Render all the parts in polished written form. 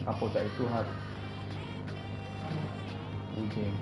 apporte itu hat mungkin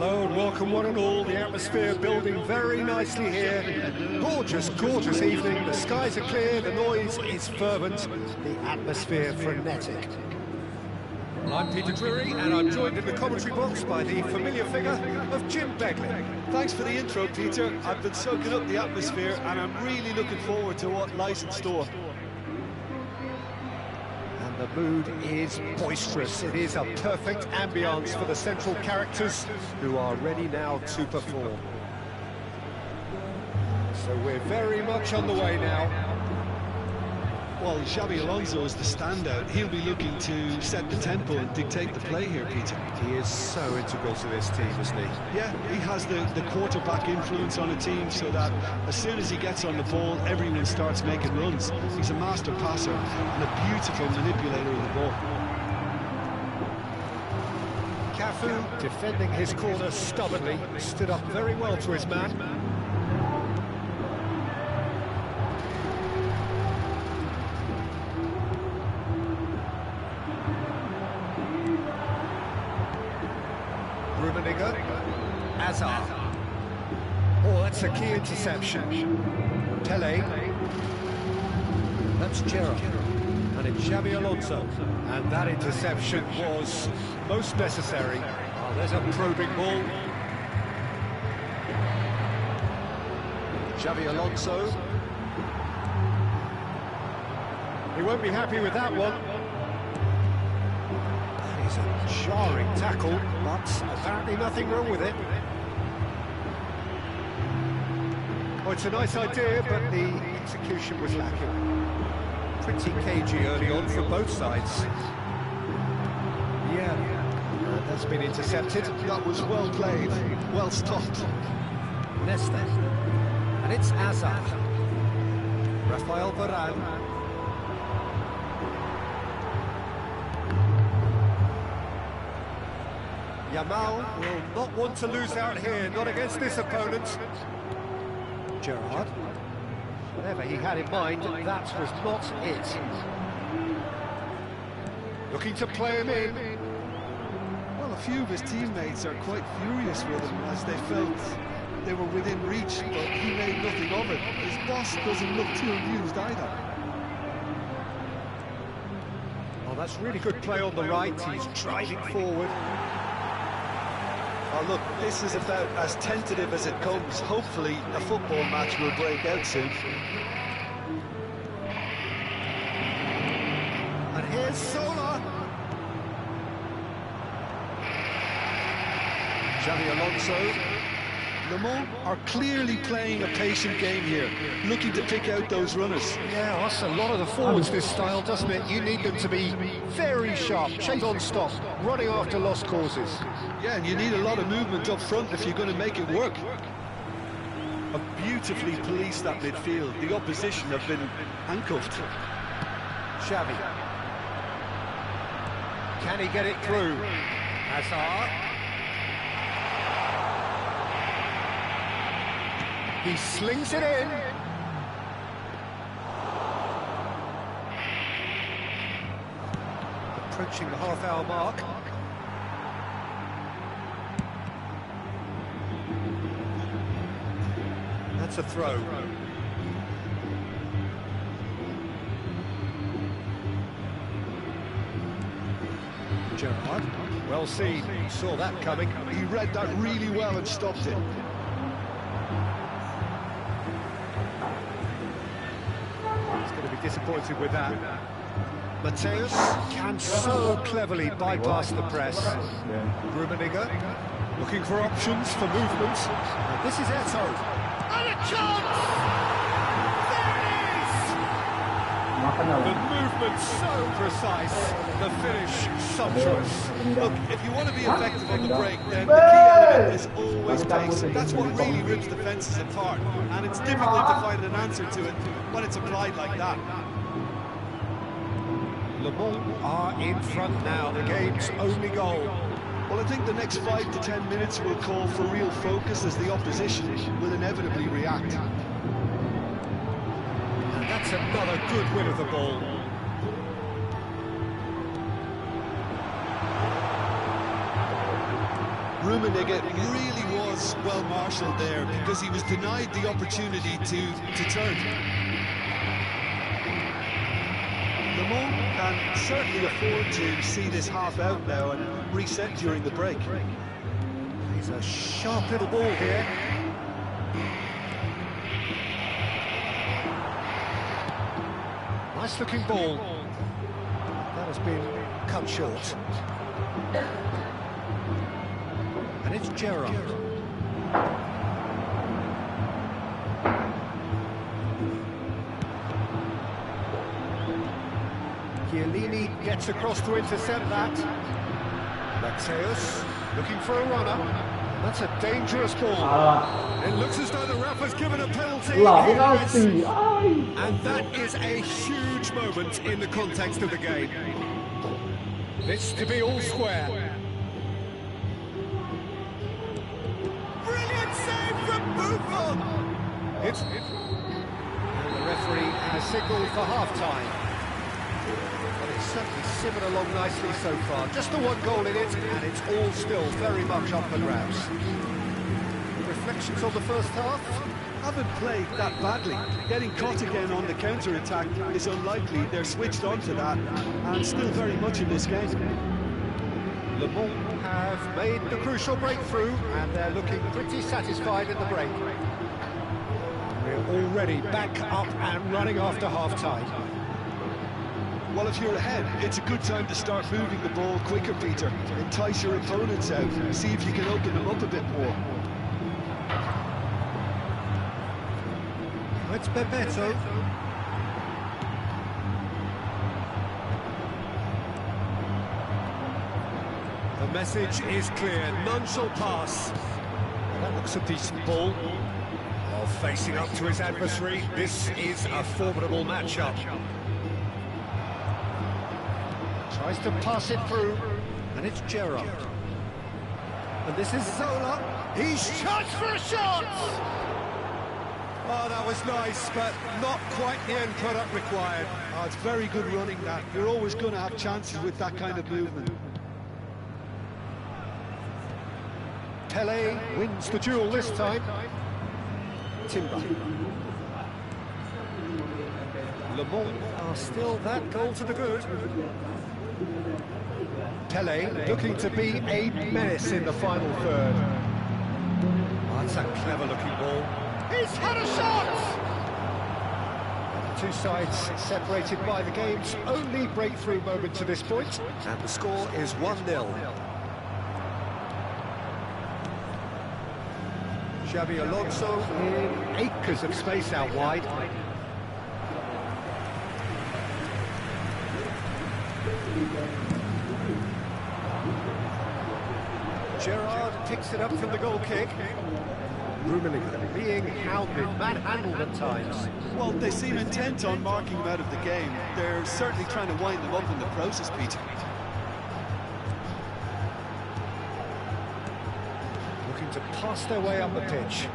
Hello and welcome one and all. The atmosphere building very nicely here. Gorgeous, gorgeous evening. The skies are clear, the noise is fervent, the atmosphere frenetic. Well, I'm Peter Drury and I'm joined in the commentary box by the familiar figure of Jim Begley. Thanks for the intro, Peter. I've been soaking up the atmosphere and I'm really looking forward to what lies in store. The mood is boisterous. It is a perfect ambience for the central characters who are ready now to perform. So we're very much on the way now. Well, Xabi Alonso is the standout. He'll be looking to set the tempo and dictate the play here, Peter. He is so integral to this team, isn't he? Yeah, he has the quarterback influence on a team so that as soon as he gets on the ball, everyone starts making runs. He's a master passer and a beautiful manipulator of the ball. Cafu, defending his corner stubbornly, stood up very well to his man. Azar. Oh, that's a key interception. Pele. That's Gerrard. And it's Xabi Alonso. And that interception was most necessary. Oh, there's a probing ball. Xabi Alonso. He won't be happy with that one. That is a jarring tackle, but apparently nothing wrong with it. Oh, it's a nice idea, but the execution was lacking. Pretty cagey early on from both sides. Yeah, that's been intercepted. That was well played, well stopped. Nesta. And it's Azar. Rafael Varane. Yamal will not want to lose out here, not against this opponent. Gerrard. Whatever he had in mind, that was not it. Looking to play him in. Well, a few of his teammates are quite furious with him as they felt they were within reach, but he made nothing of it. His boss doesn't look too amused either. Oh, that's really good play on the right. He's driving forward. Oh, look, this is about as tentative as it comes. Hopefully, a football match will break out soon. And here's Sola. Xabi Alonso. Le Mans are clearly playing a patient game here, looking to pick out those runners. Yeah, that's a lot of the forwards this style, doesn't it? You need them to be very sharp, chase on stop, running after lost causes. Yeah, and you need a lot of movement up front if you're going to make it work. have beautifully policed that midfield. The opposition have been handcuffed. Xavi. Can he get it through? Hazard. He slings it in. Approaching the half-hour mark. That's a throw. Gerrard, well seen, saw that coming. He read that really well and stopped it. He's going to be disappointed with that. Mateus can so cleverly bypass the press. Rummenigge looking for options for movement. And this is Eto'o. And a chance! There it is! The movement so precise, the finish sumptuous. Look, if you want to be effective on the break, then the key element is always pace. That's what really rips defences apart. And it's difficult to find an answer to it when it's applied like that. Le Mans are in front now, the game's only goal. Well, I think the next 5 to 10 minutes will call for real focus as the opposition will inevitably react. And that's another good win of the ball. Rummenigge really was well marshalled there because he was denied the opportunity to turn. Le Mans can certainly afford to see this half out now and reset during the break. He's a sharp little ball here. Nice looking ball. That has been cut short. And it's Gerrard. Chiellini gets across to intercept that. Mateus looking for a runner. That's a dangerous ball. It looks as though the ref has given a penalty. And that is a huge moment in the context of the game. This to be all square. Brilliant save from Buffon! And the referee has signalled for half-time. But it's certainly simmered along nicely so far. Just the one goal in it, and it's all still very much up for grabs. Reflections on the first half? Haven't played that badly. Getting caught again on the counter-attack is unlikely. They're switched on to that, and still very much in this game. Le Mans have made the crucial breakthrough, and they're looking pretty satisfied in the break. We're already back up and running after half-time. Well, if you're ahead, it's a good time to start moving the ball quicker, Peter. Entice your opponents out, see if you can open them up a bit more. It's Bebeto. The message is clear, none shall pass. That looks a decent ball. Oh, facing up to his adversary, this is a formidable matchup. Tries to pass it through, and it's Gerrard. And this is Zola. He's charged for a shot! Oh, that was nice, but not quite the end product required. Oh, it's very good running, that. You're always going to have chances with that kind of movement. Pele wins the duel this time. Timber. Le Mans are still that goal to the good. Pele looking to be a menace in the final third. Oh, that's a clever looking ball. He's had a shot! The two sides separated by the game's only breakthrough moment to this point, and the score is 1-0. Xabi Alonso in acres of space out wide. Gerrard picks it up from the goal kick. Rummenigge being hounded, manhandled at times. Well, they seem intent on marking him out of the game. They're certainly trying to wind them up in the process, Peter. Looking to pass their way up the pitch.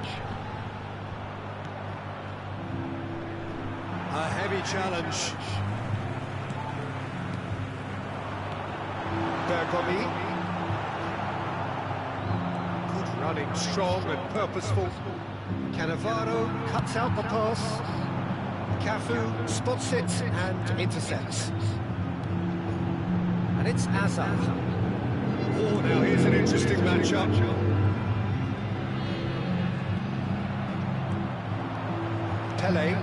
A heavy challenge. Bergomi. Good running, strong and purposeful. Cannavaro cuts out the pass. Cafu spots it and intercepts. And it's Azar. Oh, now here's an interesting matchup. Pele.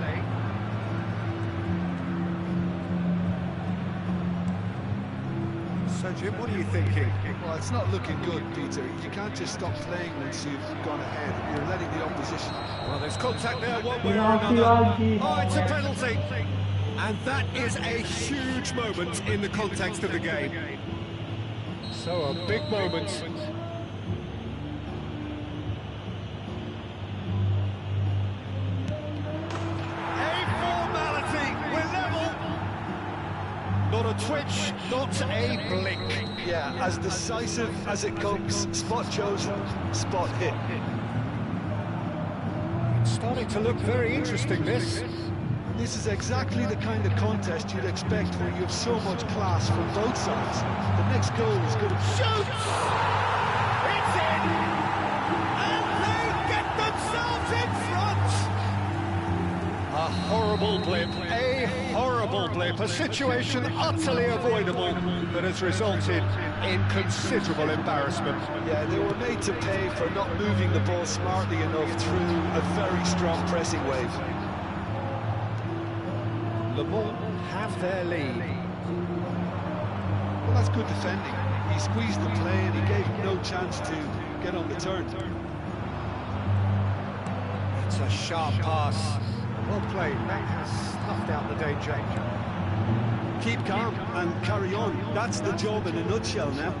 So, Jim, what are you thinking? Well, it's not looking good, Peter. You can't just stop playing once you've gone ahead. You're letting the opposition... Well, there's contact there one way or another. Oh, it's a penalty. And that is a huge moment in the context of the game. So, a big moment. Not a twitch, not a blink. Yeah, as decisive as it comes. Spot chosen, spot hit. It's starting to look very interesting, this. And this is exactly the kind of contest you'd expect where you have so much class from both sides. The next goal is going to... Shoots! It's in! And they get themselves in front! A horrible blip, a situation utterly avoidable that has resulted in considerable embarrassment. Yeah, they were made to pay for not moving the ball smartly enough through a very strong pressing wave. Le Mans have their lead. Well, that's good defending. He squeezed the play and he gave him no chance to get on the turn. It's a sharp pass. Well played. That has snuffed out the danger. Keep calm and carry on. That's the job in a nutshell now.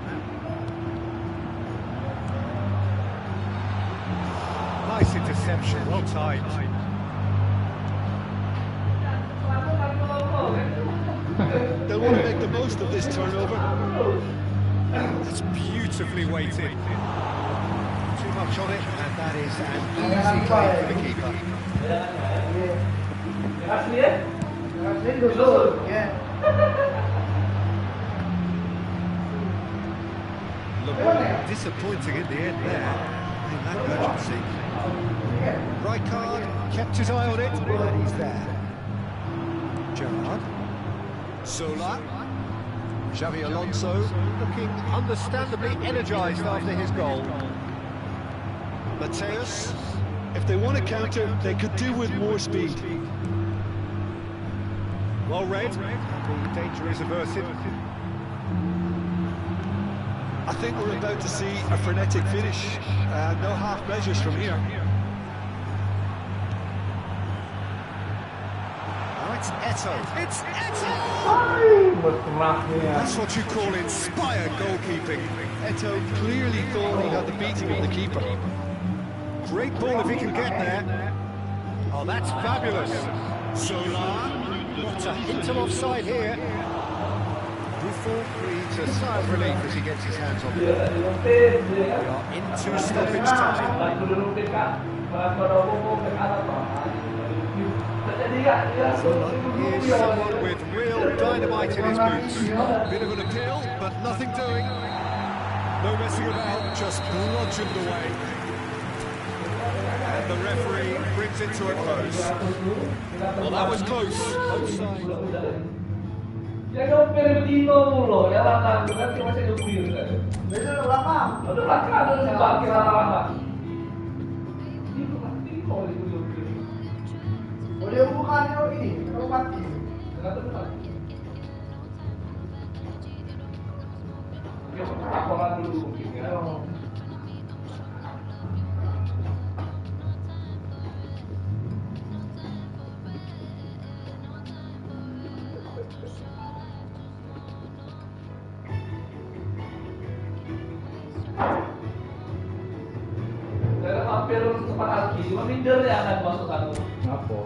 Nice interception, well timed. They'll want to make the most of this turnover. That's beautifully weighted. Too much on it, and that is an easy clean for the keeper. LeBron disappointing in the end there, in that urgency. Rijkaard kept his eye on it, and he's there. Gerrard. Sola. Xavi Alonso looking understandably energised after his goal. Mateus. If they want to counter, they could do with more speed. Well read, and the danger is averted. I think we're about to see a frenetic finish. No half measures from here. Now it's Eto'o. It's Eto'o! That's what you call inspired goalkeeping. Eto'o clearly thought he had the beating of the keeper. Great ball if he can get there. Oh, that's fabulous. Sola. What a hint of offside here. Buffon breathes a sigh of relief as he gets his hands on the ball. We are into stoppage time. Sola is someone with real dynamite in his boots. Bit of an appeal, but nothing doing. No messing about, just bludgeoned away. And the referee brings it to a close. Well, that was close. Both sides. hampir sepakat lagi, cuma minder ya kan masuk satu. Ngapa?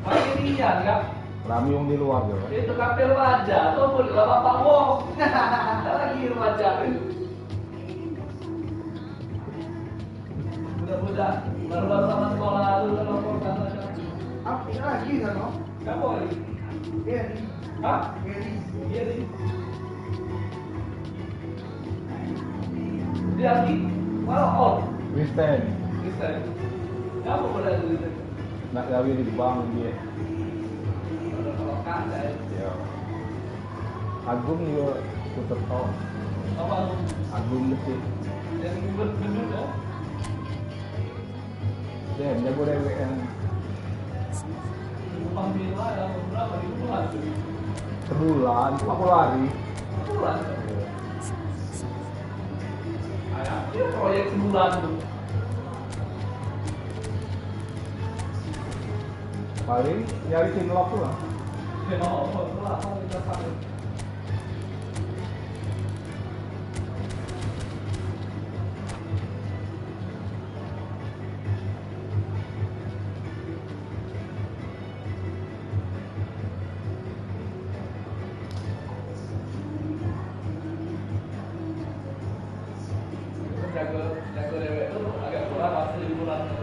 Pakai nian kak. Rame yang di luar ya. Itu kafe remaja, tuh boleh gak apa-apa wong. Lagi remaja. Budak-budak baru-baru sama sekolah dulu nongkrong kan. Apa lagi kan? Kamu lagi? Gary. Hah? Gary. Dia lagi? Malah on. Kristen. Kristen. Kamu boleh dulu. Nak gawe di bank dia. Kalau kaca ya. Ya. Agung juga tutup tahun. Apa lu? Agung mesti. Yang bener ya? Dia jago dewek yang Pamila yang berapa di bulan? sebulan, 40 hari. Sebulan. Ayah, dia proyek sebulan tuh. Paling nyari cinlok tuh lah. Ya, sebulan kita pakai.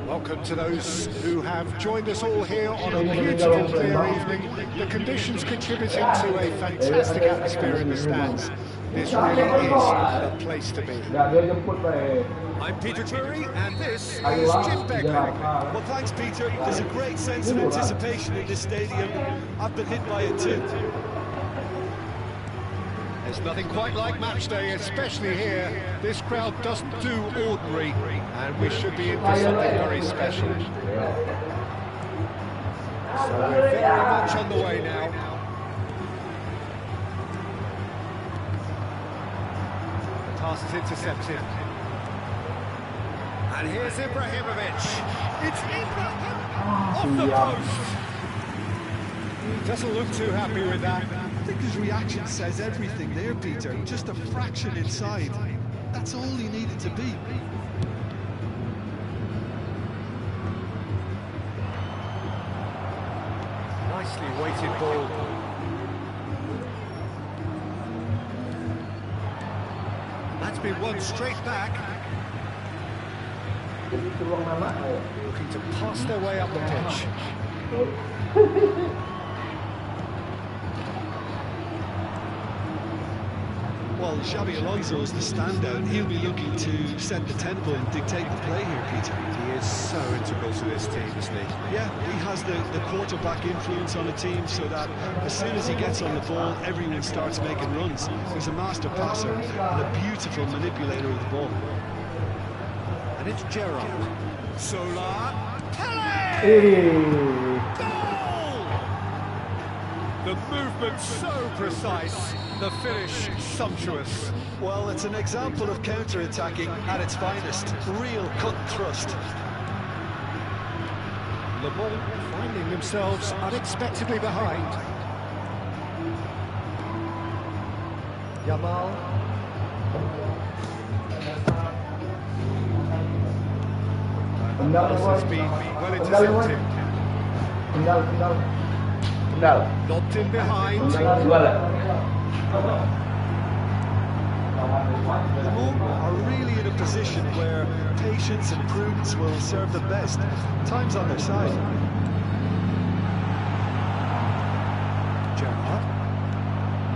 Welcome to those who have joined us all here on a beautiful, clear evening. The conditions contributing to a fantastic atmosphere in the stands. This really is the place to be. Dia jemput baik. I'm Peter Drury, and this is Jim Begley. Well, thanks, Peter. There's a great sense of anticipation in this stadium. I've been hit by it too. There's nothing quite like match day, especially here. This crowd doesn't do ordinary, and we should be in for something very special. So we're very much on the way now. The pass is intercepted. And here's Ibrahimovic. It's Ibrahim off the post. He doesn't look too happy with that. I think his reaction says everything there, Peter. Just a fraction inside. That's all he needed to be. Nicely weighted ball. That's been won straight back. Looking to pass their way up the pitch. Well, Xabi Alonso's the standout. He'll be looking to set the tempo and dictate the play here, Peter. He is so integral to this team, isn't he? Yeah, he has the quarterback influence on a team so that as soon as he gets on the ball, everyone starts making runs. He's a master passer and a beautiful manipulator of the ball. And it's Gerrard. Solar. Pele! Goal! The movement so precise. The finish sumptuous. Well, it's an example of counter-attacking at its finest. Real cut and thrust. Le Mans finding themselves unexpectedly behind. Yamal. This has been well intercepted. Lobbed in behind. The Mans are really in a position where patience and prudence will serve them best. Time's on their side. Gerrard.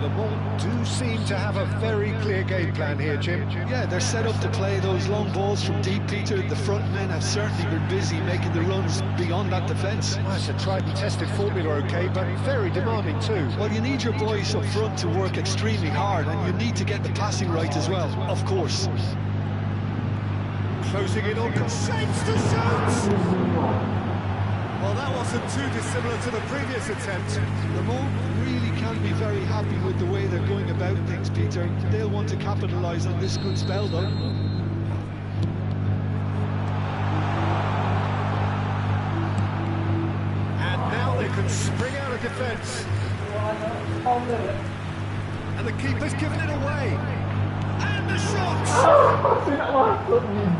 Le Mans do seem to have a very clear game plan here, Jim. Yeah, they're set up to play those long balls from deep, Peter. The front men have certainly been busy making the runs beyond that defence. Well, it's a tried and tested formula, okay, but very demanding tue. Well, you need your boys up front to work extremely hard, and you need to get the passing right as well, of course. Closing in on Saints to shoot! Well, that wasn't too dissimilar to the previous attempt. Le Mans really can be very happy with the way they're going about things, Peter. They'll want to capitalise on this good spell, though. And now they can spring out of defence. And the keeper's given it away. And the shot!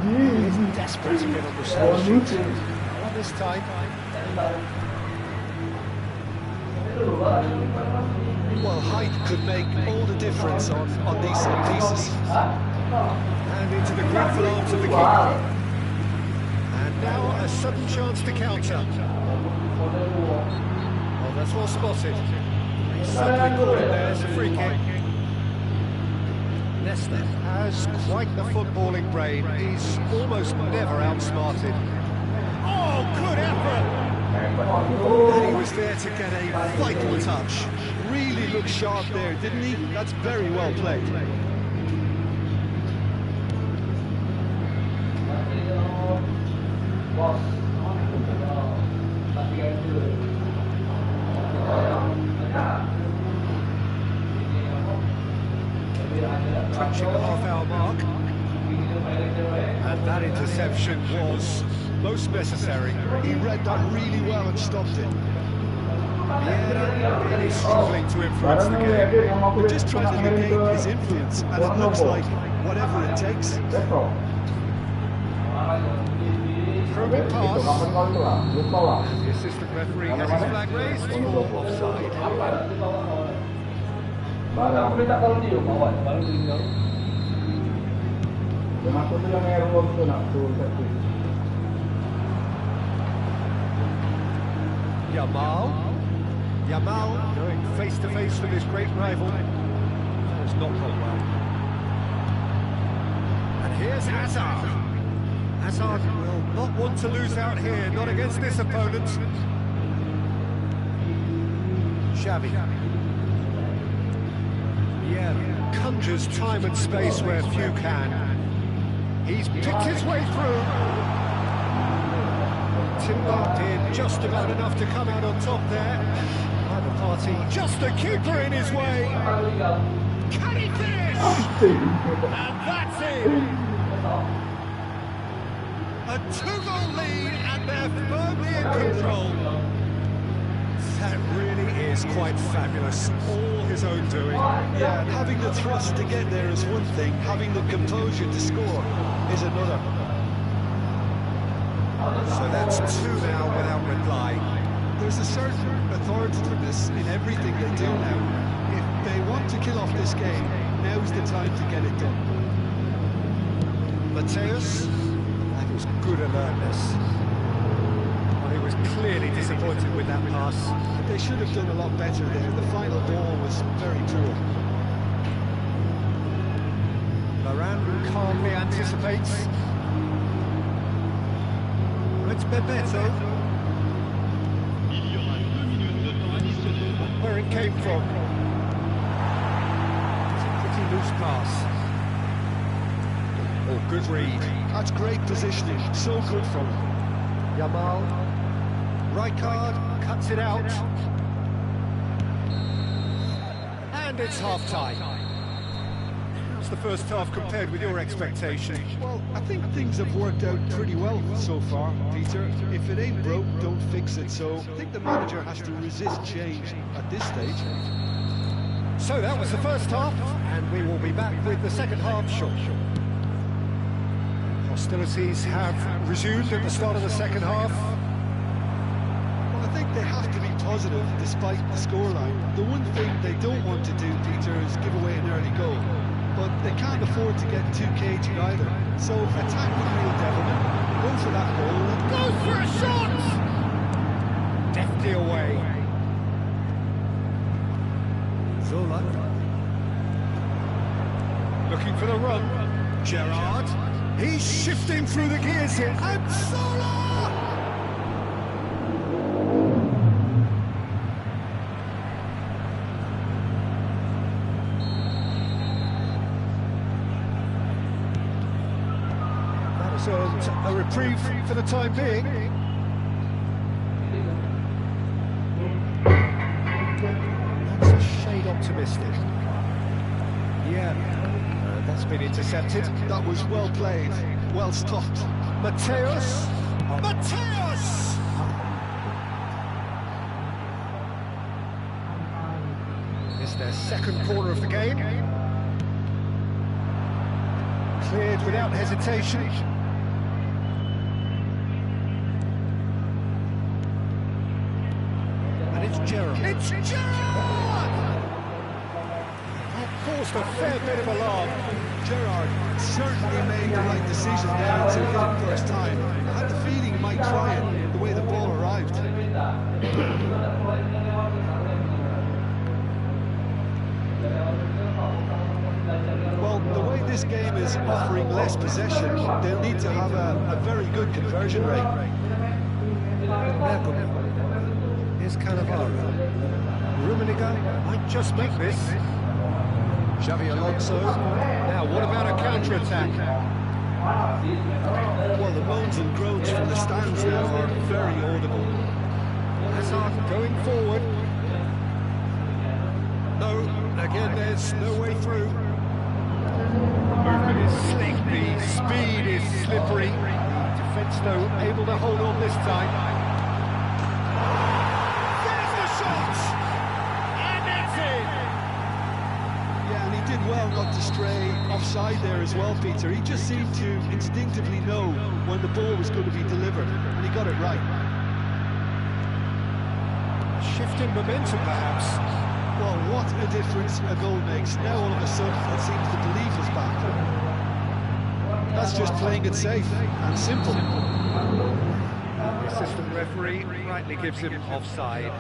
He's desperate to get on the score. this time. Well, height could make all the difference on these set pieces. And into the grateful arms of the keeper. And now a sudden chance to counter. Oh, that's well spotted. He's suddenly caught it there. It's a free kick. Leicester has quite the footballing brain. He's almost never outsmarted. Oh, good effort! And he was there to get a vital touch. Really looked sharp there, didn't he? That's very well played. Approaching the half-hour mark. And that interception was most necessary. He read that really well and stopped it. Yeah, really struggling to influence the game. We're just trying to negate his influence, and it looks like whatever it takes. Throw-in pass. The assistant referee has his flag raised for offside. Aku minta kalau dia bawa baru tinggal. Yang aku tu yang airborne tu nak tu satu. Yamal going face to face with his great rival. Has not gone well. And here's Hazard. Hazard will not want to lose out here, not against this opponent. Xavi. Yeah, conjures time and space where few can. He's picked his way through. Timber did just about enough to come out on top there. Either party, just a keeper in his way. Can he finish? And that's it. A two-goal lead and they're firmly in control. That really is quite fabulous. All his own doing. Yeah, having the thrust to get there is one thing, having the composure to score is another. So that's two now without reply. There's a certain authoritativeness in everything they do now. If they want to kill off this game, now's the time to get it done. Mateus, that was good alertness. Well, he was clearly disappointed with that pass. They should have done a lot better there. The final ball was very poor. Varane calmly anticipates. It's Bebeto. Where it came from. It's a pretty loose pass. Oh, good read. That's great positioning. So good from him. Yamal. Rijkaard cuts it out. And it's half-time. How's the first half compared with your expectation? Well, I think things have worked out pretty well so far, Peter. If it ain't broke, don't fix it. So I think the manager has to resist change at this stage. So that was the first half, and we will be back with the second half shortly. Hostilities have resumed at the start of the second half. Well, I think they have to be positive despite the scoreline. The one thing they don't want to do, Peter, is give away an early goal. But they can't afford to get too cagey either. So attack with real devilment, go for that goal. Goes for a shot! Deftly away. Zola. Looking for the run. Gerrard. He's shifting through the gears here. And Zola! Earned a reprieve for the time being. That's a shade optimistic. Yeah, that's been intercepted. That was well played, well stopped. Mateus! Mateus! It's their second corner of the game. Cleared without hesitation. Gerrard. It's Gerrard! That caused a fair bit of alarm. Gerrard certainly made the right decision there to hit it first time. I had the feeling he might try it the way the ball arrived. Well, the way this game is offering less possession, they'll need to have a very good conversion rate. Here's Cannavaro. Rummenigge might just make this. Xavi Alonso. Now, what about a counter-attack? Well, the moans and groans from the stands now are very audible. Hazard going forward. No, again, there's no way through. The movement is slick, the speed is slippery. The defence, though, able to hold on this time. There's the shot! And it's in! Yeah, and he did well not to stray offside there as well, Peter. He just seemed to instinctively know when the ball was going to be delivered, and he got it right. A shift in momentum, perhaps. Well, what a difference a goal makes. Now all of a sudden it seems the belief is back. That's just playing it safe and simple. The assistant referee rightly gives him offside.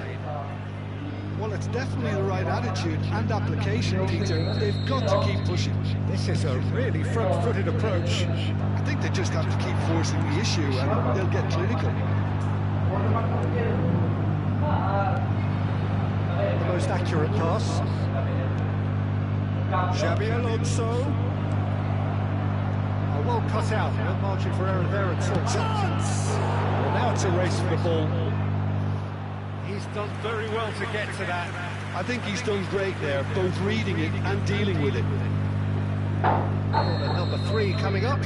Well, it's definitely the right attitude and application, Peter. They've got to keep pushing. This is a really front-footed approach. I think they just have to keep forcing the issue and they'll get clinical. The most accurate pass. Xabi Alonso. Oh, well cut out. No margin for error there at all. Well, now it's a race for the ball. He's done very well to get to that. I think he's done great there, both reading it and dealing with it. Oh, the number 3 coming up.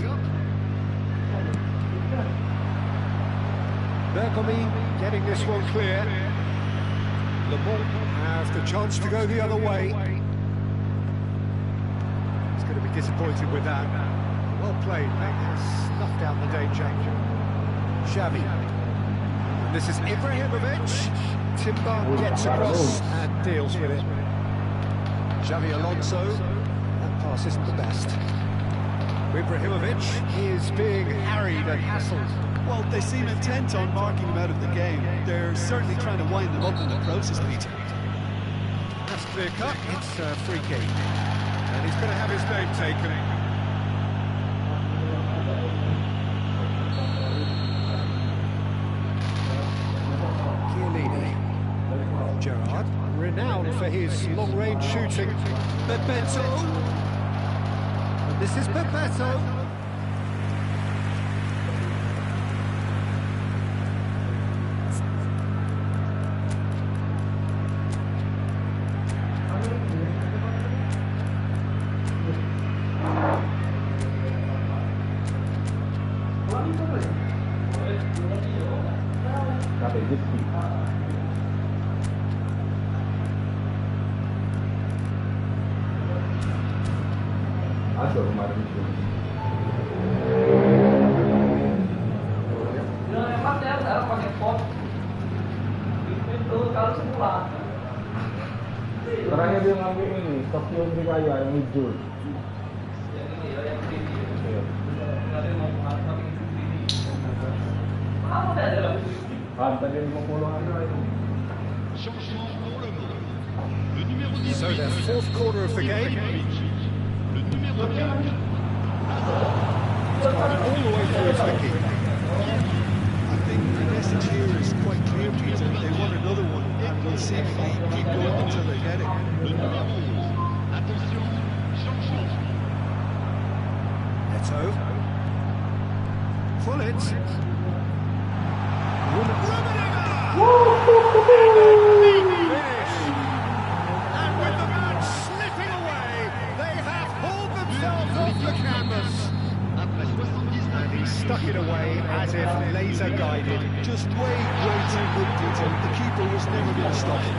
Bergomi getting this one clear. Le Mans have the chance to go the other way. He's going to be disappointed with that. Well played, mate. Has snuffed out the danger. Xavi. And this is Ibrahimovic. Timber gets across and deals with it. Xavi Alonso. That pass isn't the best. Ibrahimovic is being harried and hassled. Well, they seem intent on marking him out of the game. They're certainly trying to wind them up in the process, Peter. That's clear cut. It's a free kick. And he's going to have his name taken. Chiellini. Gerrard, renowned for his long-range shooting. Bebeto. And this is Bebeto. Terakhir dia ngambil ini, Tokyo Raya yang hijau. Tadi 50 ada itu. So their fourth quarter of the game. It's gone all the way through to the keeper. I think the message here is quite clear, Peter. They want another one, and will seemingly keep going until they get it. Neto. Full it. Finish. And with the match slipping away, they have pulled themselves off the canvas. And he stuck it away as if laser guided. Just way too good, Peter. The keeper was never going to stop it.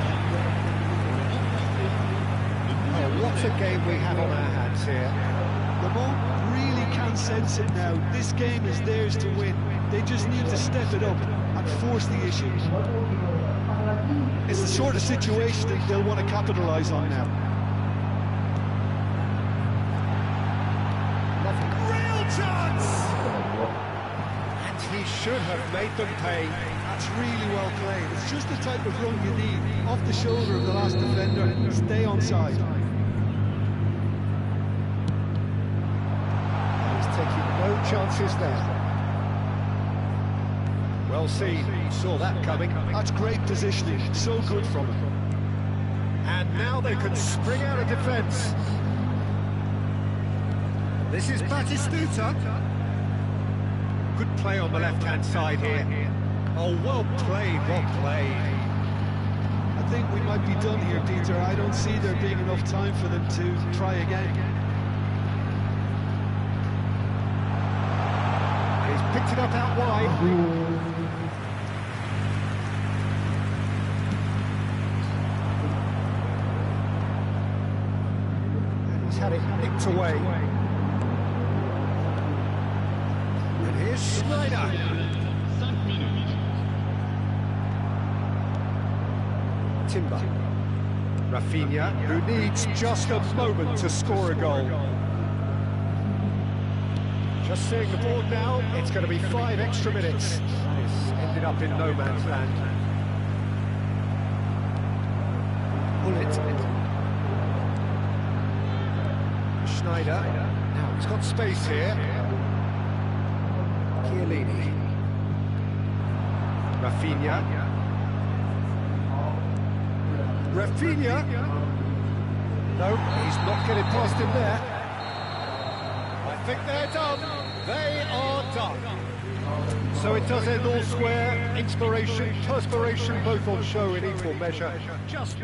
Oh, what a game we have on our hands here. Le Mans really can sense it now. This game is theirs to win. They just need to step it up and force the issue. It's the sort of situation that they'll want to capitalise on now. Real chance! And he should have made them pay. That's really well played. It's just the type of run you need. Off the shoulder of the last defender, stay onside. He's taking no chances there. Well seen, he saw that coming. That's great positioning, so good from him. And now they can spring out of defence. This is Batistuta. Good play on the left-hand side here. Oh, well played, well played. I think we might be done here, Peter. I don't see there being enough time for them to try again. He's picked it up out wide. And he's had it nicked away. And here's Schneider. Timber. Rafinha, who needs just a moment to score a goal. Just seeing the board now, it's going to be 5 extra minutes. This ended up in no man's land. Bullet. Schneider. Now he's got space here. Chiellini. Rafinha. Rafinha. No, he's not getting past him there. I think they're done. They are done. So it does end all square. Inspiration, perspiration, both on show in equal measure. Just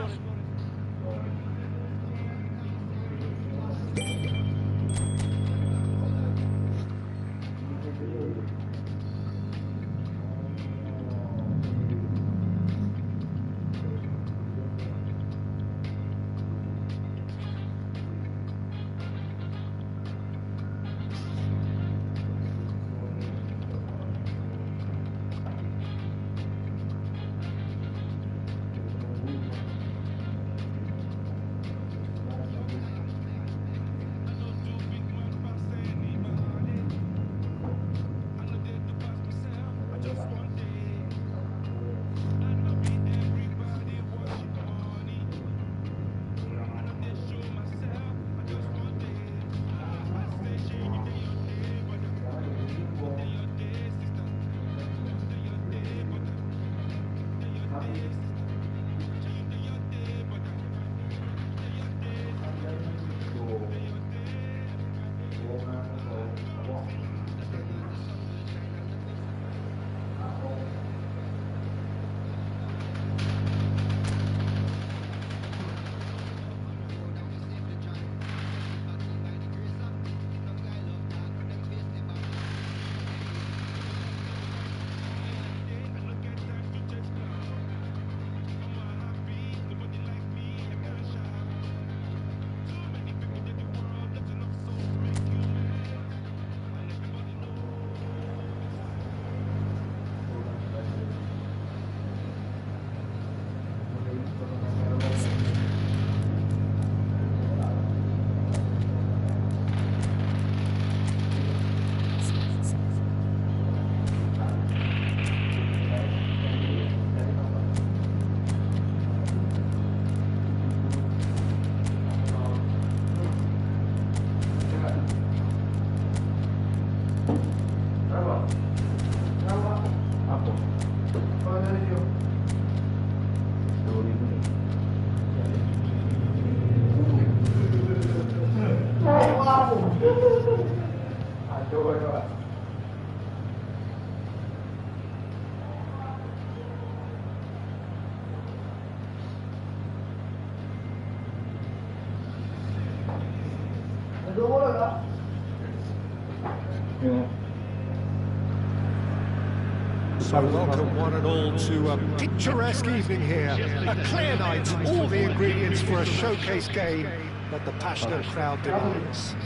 So welcome one and all to a picturesque evening here. A clear night, all the ingredients for a showcase game that the passionate crowd demands.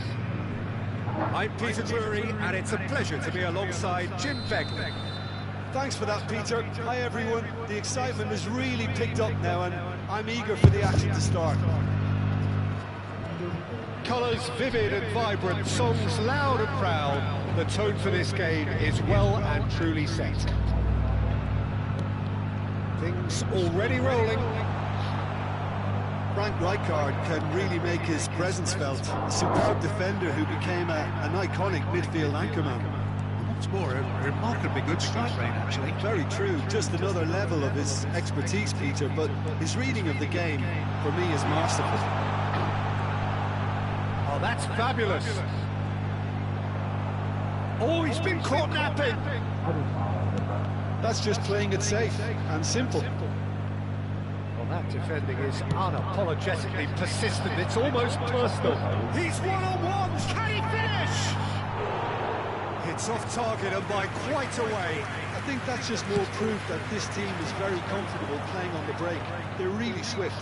I'm Peter Drury, and it's a pleasure to be alongside Jim Begley. Thanks for that, Peter. Hi, everyone. The excitement has really picked up now, and I'm eager for the action to start. Colours vivid and vibrant, songs loud and proud. The tone for this game is well and truly set. Things already rolling. Frank Rijkaard can really make his presence felt. A superb defender who became an iconic midfield anchorman. What's more, a remarkably good strike rate, actually. Very true. Just another level of his expertise, Peter, but his reading of the game, for me, is masterful. Oh, that's fabulous. Oh, he's been caught napping. That's just playing it safe and simple. Well, that defending is unapologetically persistent. It's almost personal. He's one-on-ones. Can he finish? It's off target and by quite a way. I think that's just more proof that this team is very comfortable playing on the break. They're really swift.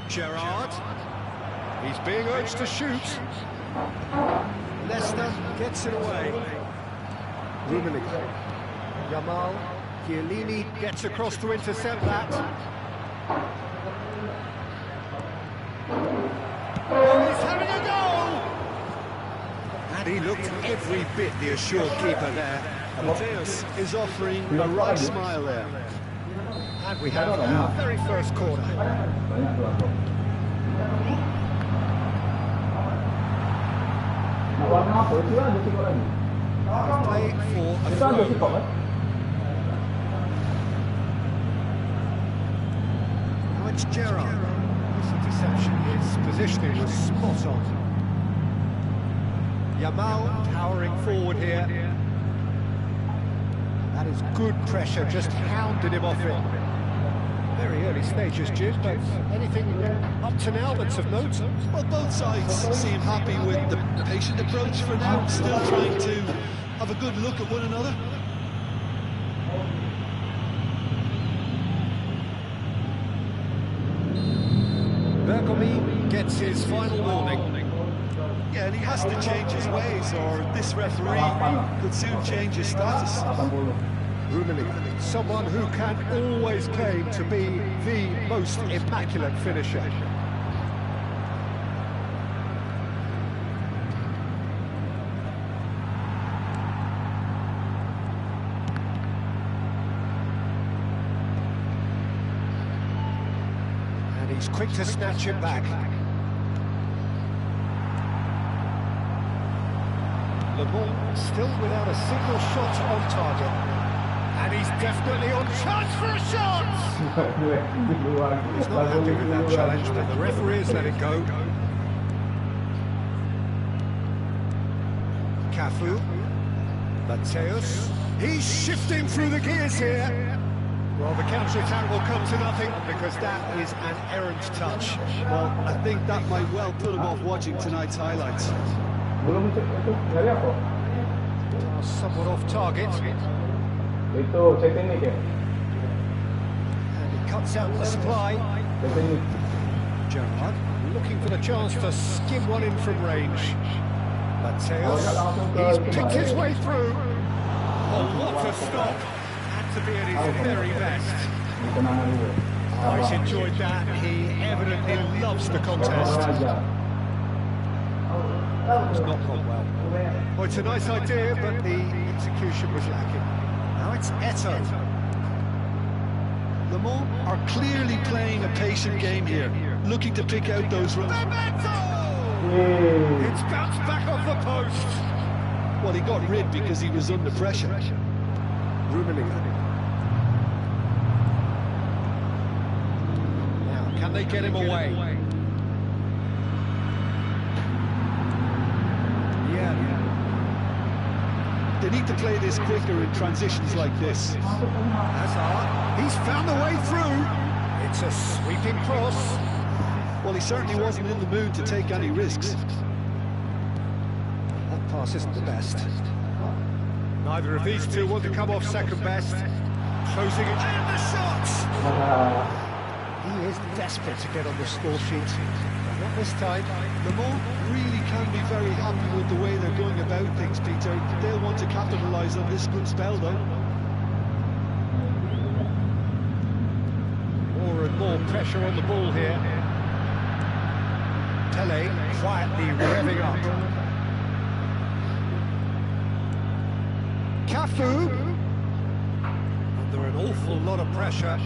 Gerrard. He's being urged to shoot. Leicester gets it away. Rummenigge. Yamal. Chiellini gets across to intercept that. Oh, he's having a go! And he looked every bit the assured keeper there. Mateus is offering a right smile there. And we have our very first corner. Play for a throw. Now it's Gerrard. This interception, his positioning was spot on. Yamal towering forward here. That is good pressure, just hounded him off it. Very early stages, Jim, but anything up to now that's of note? Well, both sides seem happy with the patient approach for now, still trying to have a good look at one another. Bergomi gets his final warning. Yeah, and he has to change his ways, or this referee could soon change his status. Rummenigge, someone who can always claim to be the most immaculate finisher. And he's quick to snatch it back. Le Bon still without a single shot on target. And he's definitely on chance for a shot! He's not happy with that challenge, but the referee has let it go. Cafu. Mateus. He's shifting through the gears here. Well, the counter-attack will come to nothing because that is an errant touch. Well, I think that might well put him off watching tonight's highlights. Somewhat off target. And he cuts out the supply. Gerrard looking for the chance to skim one in from range. Mateus, he's picked his way through. Oh, what a stop! Had to be at his very best. Quite enjoyed that. He evidently loves the contest. It's not gone well. Well, it's a nice idea, but the execution was lacking. Now it's Eto'o. Le Mans are clearly playing a patient game here, looking to pick out those runs. It's bounced back off the post. Well, he got rid because he was under pressure. Rummenigge. Now, can they get him away? Yeah. They need to play this quicker in transitions like this. Hazard, he's found the way through. It's a sweeping cross. Well, he certainly wasn't in the mood to take any risks. That pass isn't the best. Neither of these two want to come off second best. Closing it. And the shot! He is desperate to get on the score sheet. Not this time. Le Mans really can be very happy with the way they're going about things, Peter. They'll want to capitalise on this good spell, though. More and more pressure on the ball here. Pele quietly revving up. Cafu, under an awful lot of pressure.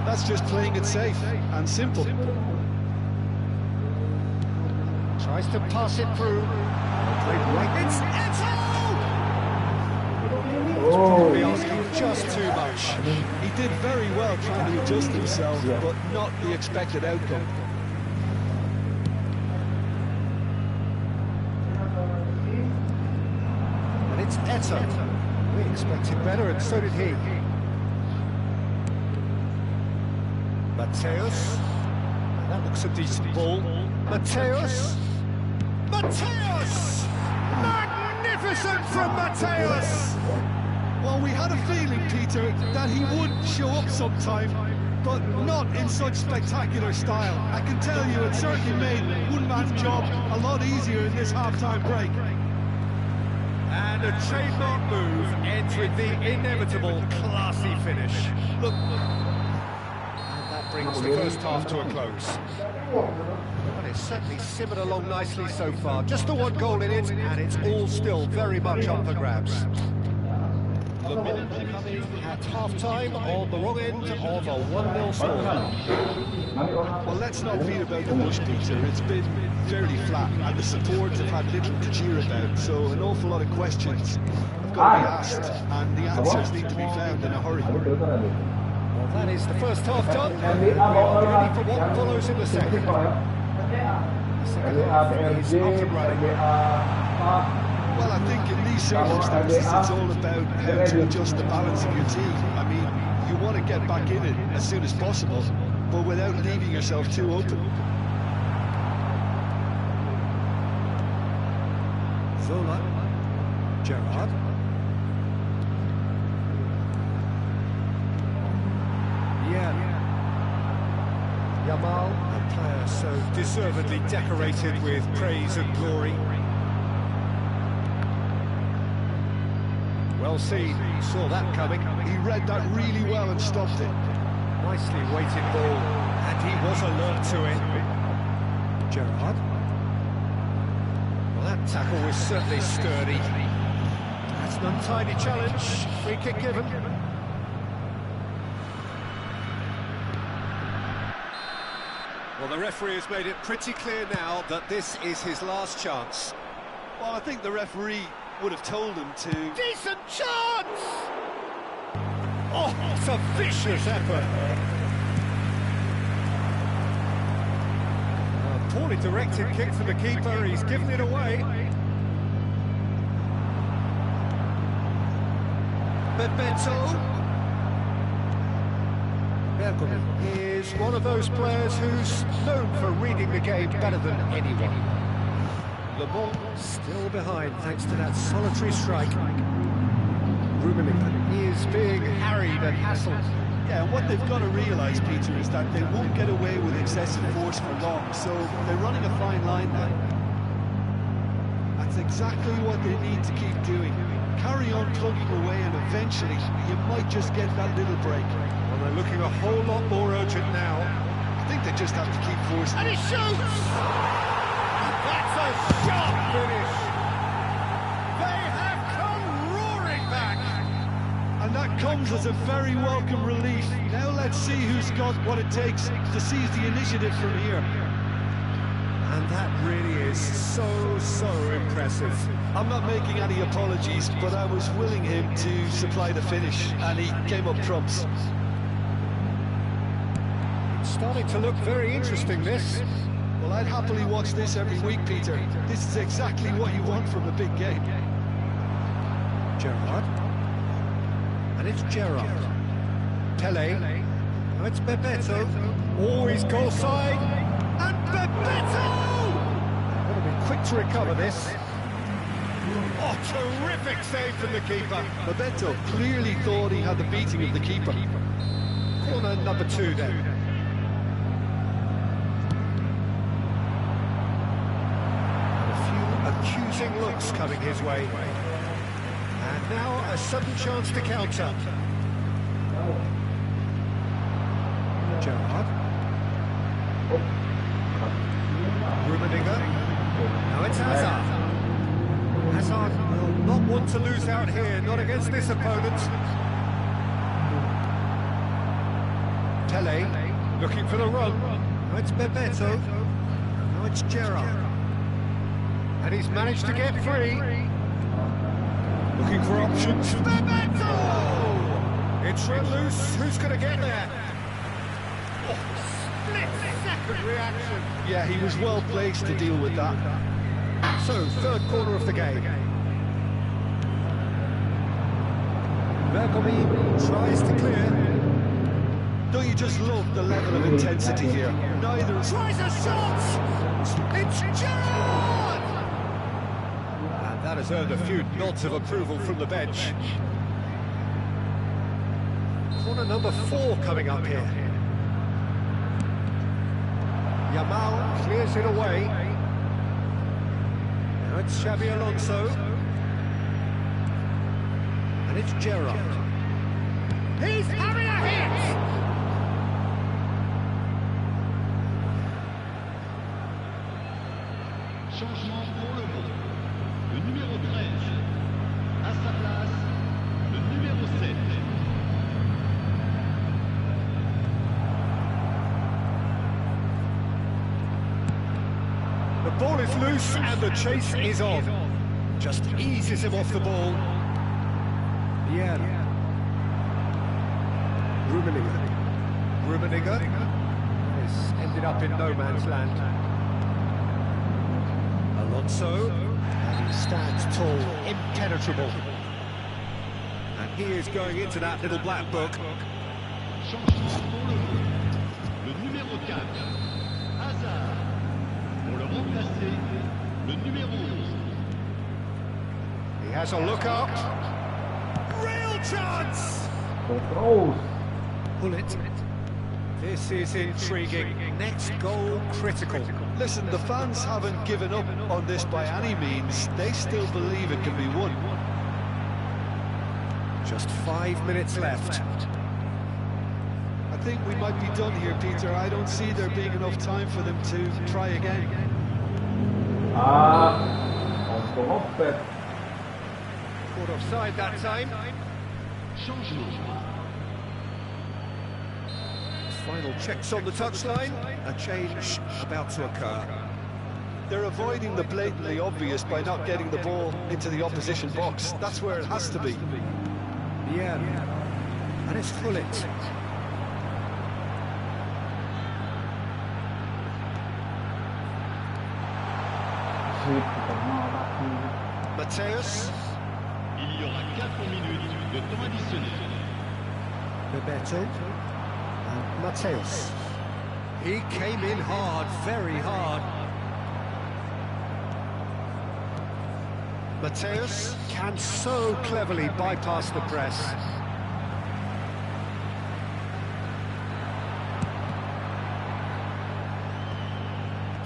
That's just playing it safe and simple. Tries to pass it through. Played right. It's Eto! Probably asking just too much. He did very well trying to adjust himself, but not the expected outcome. And it's Eto. We expected better, and so did he. Mateus. That looks a decent ball. Mateus. Mateus! Magnificent from Mateus! Well, we had a feeling, Peter, that he would show up sometime, but not in such spectacular style. I can tell you it certainly made one man's job a lot easier in this half-time break. And a trademark move ends with the inevitable classy finish. Look, and that brings the first half to a close. But it's certainly simmered along nicely so far. Just the one goal in it, and it's all still very much up for grabs. The minute coming at half-time on the wrong end of a 1-0 score. Well, let's not beat about the bush, Peter. It's been fairly flat, and the support have had little to cheer about, so an awful lot of questions have got to be asked, and the answers need to be found in a hurry. Well, that is the first half done. We are ready for what follows in the second. The second half is up and running. Well, I think in these circumstances, it's all about how to adjust the balance of your team. I mean, you want to get back in it as soon as possible, but without leaving yourself too open. Zola. Gerrard. Yeah. Yamal, a player so deservedly decorated with praise and glory. Well seen, he saw that coming. He read that really well and stopped it. Nicely weighted ball, and he was alert to it. Gerrard. Well, that tackle was certainly sturdy. That's an untidy challenge. Free kick given. Well, the referee has made it pretty clear now that this is his last chance. Well, I think the referee would have told him to... Decent chance! Oh, it's a vicious effort. A poorly directed kick from the keeper, he's given it away. Bebeto. Bergman is one of those players who's known for reading the game better than anyone. Le Mans still behind thanks to that solitary strike. Rummenigge is being harried and hassled. Yeah, and what they've got to realise, Peter, is that they won't get away with excessive force for long, so they're running a fine line now. That's exactly what they need to keep doing. Carry on plugging away, and eventually you might just get that little break. Well, they're looking a whole lot more urgent now. I think they just have to keep forcing. And he shoots! That's a sharp finish! They have come roaring back! And that comes as a very welcome relief. Now let's see who's got what it takes to seize the initiative from here. And that really is so impressive. I'm not making any apologies, but I was willing him to supply the finish, and he came up trumps. It's starting to look very interesting, this. Well, I'd happily watch this every week, Peter. This is exactly what you want from a big game. Gerrard. And it's Gerrard. Pele. Now it's Bebeto. Always goal side. And Bebeto! Got to be quick to recover this. Oh, terrific save from the keeper. Bebeto clearly thought he had the beating of the keeper. Corner number 2 then. promising looks coming his way. And now a sudden chance to counter. Gerrard. Rummenigge. Now it's Hazard. Hazard will not want to lose out here, not against this opponent. Tele, looking for the run. Now it's Bebeto. Now it's Gerrard. And he's managed to get free. Looking for options. Bebeto! It's run loose. Who's going to get there? Oh, split-second reaction. Yeah, he was well placed to deal with that. So, third corner of the game. Bergomi tries to clear. Don't you just love the level of intensity here? Neither Tries a shot! It's Gerrard! And that has earned a few nods of approval from the bench. Corner number 4 coming up here. Yamal clears it away. Now it's Xabi Alonso. And it's Gerrard. He's having a hit! Changement pour le bon. Le numéro 13. À sa place, le numéro 7. The ball is loose and the chase is on. Just eases him off the ball. Yeah. Rummenigge. This ended up in no man's land. Alonso. And he stands tall, impenetrable. And he is going into that little black book. Changement pour le bon. Le numéro 4. Hazard. Pour le remplacer, le numéro 11. He has a look up. Real chance! Controls. Pull it. This is intriguing. Next goal critical. Listen, the fans haven't given up on this by any means. They still believe it can be won. Just 5 minutes left. I think we might be done here, Peter. I don't see there being enough time for them to try again. Kom op, Pep. Caught offside that time. Changement. Final checks on the touchline. A change about to occur. They're avoiding the blatantly obvious by not getting the ball into the opposition box. That's where it has to be. Yeah. And it's Gullit. Mateus. Il y aura 4 minutes de temps additionnel. Bebeto. And Mateus. He came in hard, very hard. Mateus can so cleverly bypass the press.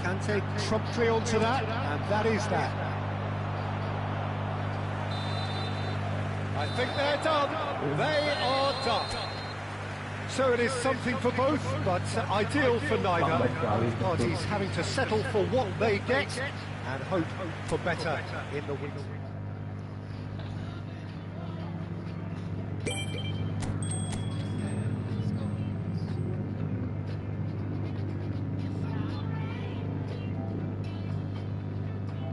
Kante promptly onto that, and that is that. I think they're done. They are done. So it is something for both, but ideal for neither. Parties having to settle for what they get and hope for better in the weeks.